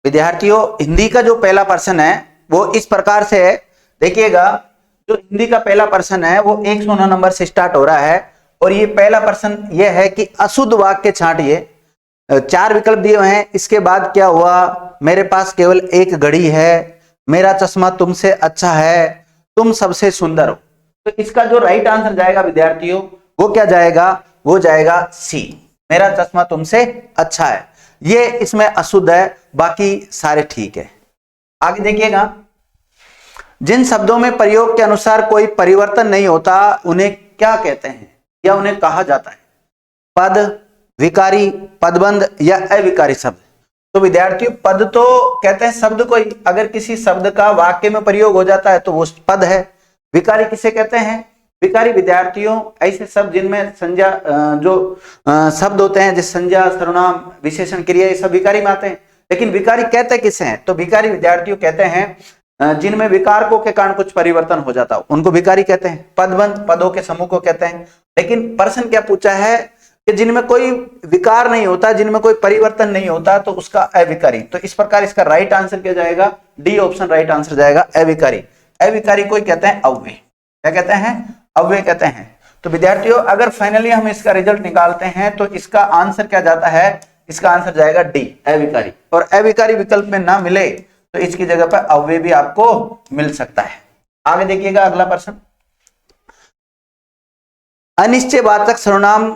विद्यार्थियों हिंदी का जो पहला पर्सन है वो इस प्रकार से है, देखिएगा जो हिंदी का पहला पर्सन है वो 109 नंबर से स्टार्ट हो रहा है और ये पहला पर्सन ये है कि अशुद्ध वाक्य छांटिए। 4 विकल्प दिए हुए हैं। इसके बाद क्या हुआ, मेरे पास केवल एक घड़ी है, मेरा चश्मा तुमसे अच्छा है, तुम सबसे सुंदर हो। तो इसका जो राइट आंसर जाएगा विद्यार्थियों वो क्या जाएगा, वो जाएगा सी, मेरा चश्मा तुमसे अच्छा है। ये इसमें अशुद्ध है, बाकी सारे ठीक है। आगे देखिएगा, जिन शब्दों में प्रयोग के अनुसार कोई परिवर्तन नहीं होता उन्हें क्या कहते हैं या उन्हें कहा जाता है? पद, विकारी, पदबंध या अविकारी शब्द। तो विद्यार्थियों पद तो कहते हैं शब्द को, अगर किसी शब्द का वाक्य में प्रयोग हो जाता है तो वो पद है। विकारी किसे कहते हैं? विकारी विद्यार्थियों ऐसे शब्द जिनमें संज्ञा जो शब्द होते हैं, जैसे संज्ञा, सर्वनाम, विशेषण, क्रिया, ये सब विकारी में आते हैं। लेकिन विकारी कहते किसे हैं? तो विकारी विद्यार्थियों कहते हैं जिनमें विकारकों के कारण कुछ परिवर्तन हो जाता हो, उनको विकारी कहते हैं। पदबंध पदों के समूह को कहते हैं। लेकिन प्रश्न क्या पूछा है कि जिनमें कोई विकार नहीं होता, जिनमें कोई परिवर्तन नहीं होता, तो उसका अविकारी। तो इस प्रकार इसका राइट आंसर क्या जाएगा? डी ऑप्शन राइट आंसर जाएगा, अविकारी। अविकारी कोई कहते हैं अव्यय। क्या कहते हैं? अव्यय कहते हैं। तो विद्यार्थियों अगर फाइनली हम इसका रिजल्ट निकालते हैं तो इसका आंसर क्या जाता है? इसका आंसर जाएगा डी, अविकारी। और अविकारी विकल्प में ना मिले तो इसकी जगह पर अव्यय भी आपको मिल सकता है। आगे देखिएगा अगला प्रश्न, अनिश्चयवाचक सर्वनाम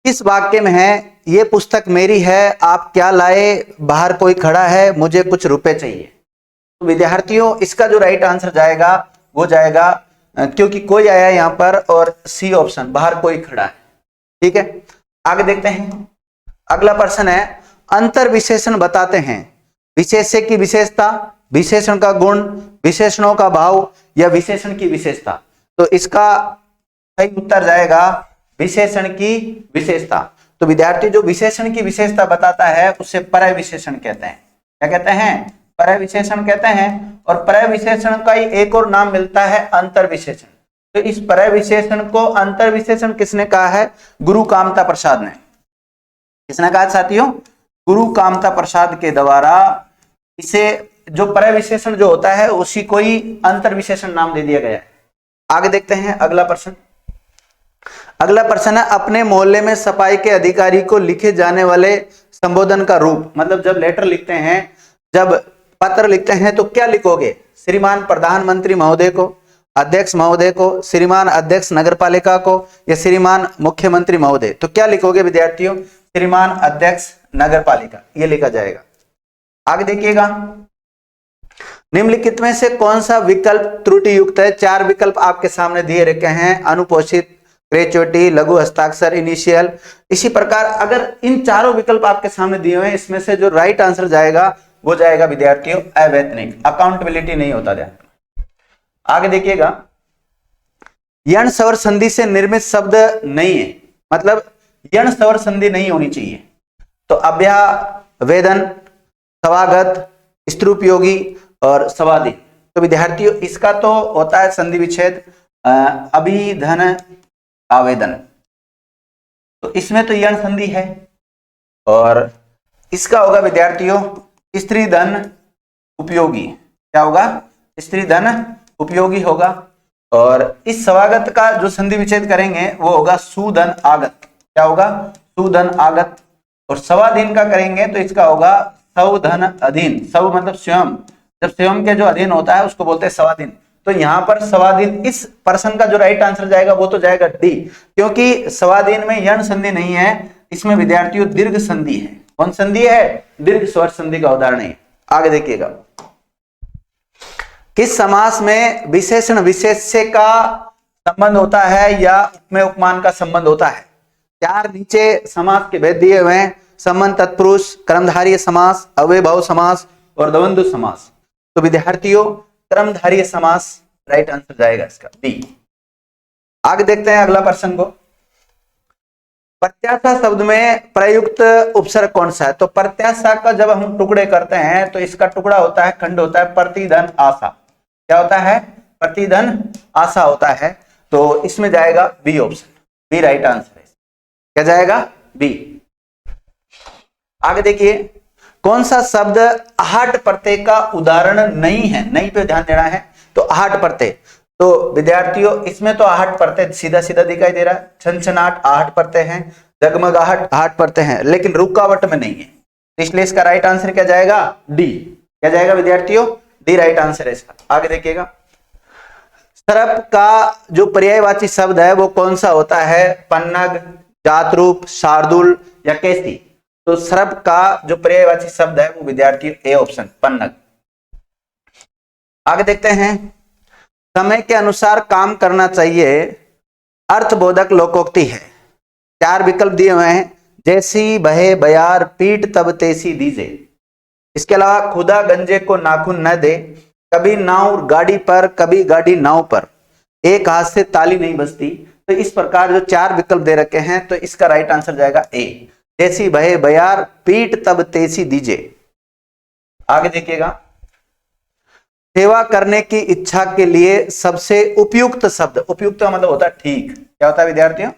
किस वाक्य में है? ये पुस्तक मेरी है, आप क्या लाए, बाहर कोई खड़ा है, मुझे कुछ रुपए चाहिए। तो विद्यार्थियों इसका जो राइट आंसर जाएगा वो जाएगा, क्योंकि कोई आया यहां पर, और सी ऑप्शन, बाहर कोई खड़ा है। ठीक है, आगे देखते हैं। अगला प्रश्न है, अंतर विशेषण बताते हैं। विशेष्य की विशेषता, विशेषण का गुण, विशेषणों का भाव या विशेषण की विशेषता। तो इसका सही उत्तर जाएगा विशेषण की विशेषता। तो विद्यार्थी जो विशेषण की विशेषता बताता है उसे परय विशेषण कहते हैं। क्या कहते हैं? परय विशेषण कहते हैं। और परय विशेषण का ही एक और नाम मिलता है अंतर विशेषण। तो इस परय विशेषण को अंतर विशेषण किसने कहा है? गुरु कामता प्रसाद ने। किसने कहा साथियों? गुरु कामता प्रसाद के द्वारा इसे जो परय विशेषण जो होता है उसी को ही अंतर विशेषण नाम दे दिया गया है। आगे देखते हैं अगला प्रश्न। अगला प्रश्न है, अपने मोहल्ले में सफाई के अधिकारी को लिखे जाने वाले संबोधन का रूप। मतलब जब लेटर लिखते हैं, जब पत्र लिखते हैं तो क्या लिखोगे? श्रीमान प्रधानमंत्री महोदय को, अध्यक्ष महोदय को, श्रीमान अध्यक्ष नगरपालिका को या श्रीमान मुख्यमंत्री महोदय। तो क्या लिखोगे विद्यार्थियों? श्रीमान अध्यक्ष नगरपालिका, ये लिखा जाएगा। आगे देखिएगा, निम्नलिखित में से कौन सा विकल्प त्रुटि युक्त है? 4 विकल्प आपके सामने दिए रखे हैं, अनुपोषित, ग्रेचुइटी, लघु हस्ताक्षर, इनिशियल। इसी प्रकार अगर इन चारों विकल्प आपके सामने दिए हुए हैं, इसमें से जो राइट आंसर जाएगा वो जाएगा विद्यार्थियों अवैतनिक, अकाउंटेबिलिटी नहीं होता। ध्यान, आगे देखिएगा, यण स्वर संधि से निर्मित शब्द नहीं है, मतलब यण स्वर संधि नहीं होनी चाहिए। तो अभ्यावेदन, स्वागत, स्त्रुपयोगी और स्वाधीन। तो विद्यार्थियों इसका तो होता है संधि विच्छेद, अभिधन, आवेदन। तो इसमें तो यण संधि है और इसका होगा विद्यार्थियों स्त्री धन उपयोगी। क्या होगा? स्त्री धन उपयोगी होगा। और इस स्वागत का जो संधि विच्छेद करेंगे वो होगा सुधन आगत। क्या होगा? सुधन आगत। और स्वाधीन का करेंगे तो इसका होगा सवधन अधीन। सव मतलब स्वयं, जब स्वयं के जो अधीन होता है उसको बोलते हैं स्वाधीन। तो यहाँ पर स्वाधीन, इस प्रश्न का जो राइट आंसर जाएगा वो तो जाएगा डी, क्योंकि स्वाधीन में यण संधि नहीं है, इसमें विद्यार्थियों दीर्घ संधि है। कौन संधि है? दीर्घ स्वर संधि का उदाहरण है। आगे देखिएगा, किस समास में विशेषण विशेष्य का संबंध होता है या उपमेय उपमान का संबंध होता है? 4 नीचे समास के भेद दिए हुए हैं, संबंध तत्पुरुष, कर्मधारय समास, अव्ययभाव समास और द्वंद्व समास। तो विद्यार्थियों कर्मधारय समास राइट आंसर जाएगा इसका बी। आगे देखते हैं अगला प्रश्न को, प्रत्याशा शब्द में प्रयुक्त उपसर्ग कौन सा है? तो प्रत्याशा का जब हम टुकड़े करते हैं तो इसका टुकड़ा होता है, खंड होता है प्रतिधन आशा। क्या होता है? प्रतिधन आशा होता है। तो इसमें जाएगा B option, B right answer है। क्या जाएगा? बी। आगे देखिए, कौन सा शब्द आहट प्रत्यय का उदाहरण नहीं है, नहीं पे ध्यान देना है। तो आहट प्रत्यय, तो विद्यार्थियों इसमें तो आहट प्रत्यय सीधा सीधा दिखाई दे रहा है, छनछनाहट आहट प्रत्यय है, जगमगाहट आहट प्रत्यय है, लेकिन रुकावट में नहीं है। इसलिए इसका राइट आंसर क्या जाएगा, डी। क्या जाएगा विद्यार्थियों, डी राइट आंसर है इसका। आगे देखिएगा, सर्प का जो पर्यायवाची शब्द है वो कौन सा होता है, पन्नग, जातरूप, शार्दुल या कैसी। तो सर्प का जो पर्यायवाची शब्द है वो विद्यार्थी ए ऑप्शन पन्नग। आगे देखते हैं, समय के अनुसार काम करना चाहिए अर्थबोधक लोकोक्ति है। 4 विकल्प दिए हुए हैं, जैसी बहे बयार पीट तब तेसी दीजे। इसके अलावा खुदा गंजे को नाखून न दे, कभी नाव गाड़ी पर कभी गाड़ी नाव पर, एक हाथ से ताली नहीं बजती। तो इस प्रकार जो 4 विकल्प दे रखे हैं, तो इसका राइट आंसर जाएगा ए, जैसी बहे बयार पीट तब तेसी दीजे। आगे देखिएगा, सेवा करने की इच्छा के लिए सबसे उपयुक्त शब्द, उपयुक्त का मतलब होता है ठीक, क्या होता है विद्यार्थियों,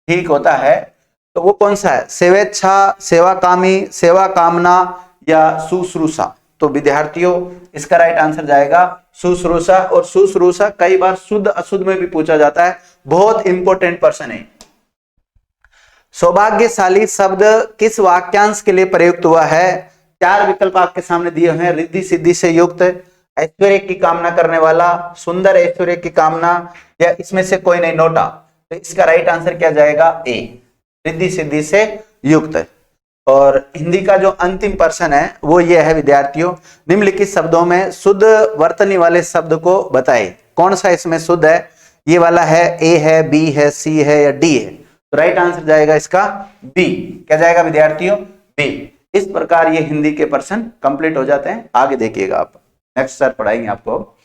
ठीक होता है। तो वो कौन सा है, सेवेच्छा, सेवा कामी, सेवा कामना या शुश्रूषा। तो विद्यार्थियों इसका राइट आंसर जाएगा शुश्रूषा। और शुश्रूषा कई बार शुद्ध अशुद्ध में भी पूछा जाता है, बहुत इंपॉर्टेंट पर्सन है। सौभाग्यशाली शब्द किस वाक्यांश के लिए प्रयुक्त हुआ है। 4 विकल्प आपके सामने दिए हुए हैं, रिद्धि सिद्धि से युक्त, ऐश्वर्य की कामना करने वाला, सुंदर ऐश्वर्य की कामना, या इसमें से कोई नहीं, नोटा। तो इसका राइट आंसर क्या जाएगा, ए, रिद्धि सिद्धि से युक्त। और हिंदी का जो अंतिम प्रश्न है वो ये है विद्यार्थियों, निम्नलिखित शब्दों में शुद्ध वर्तनी वाले शब्द को बताएं। कौन सा इसमें शुद्ध है, ये वाला है, ए है, बी है, सी है या डी है। तो राइट आंसर जाएगा इसका बी। क्या जाएगा विद्यार्थियों, बी। इस प्रकार ये हिंदी के प्रश्न कंप्लीट हो जाते हैं। आगे देखिएगा आप, नेक्स्ट सर पढ़ाएंगे आपको।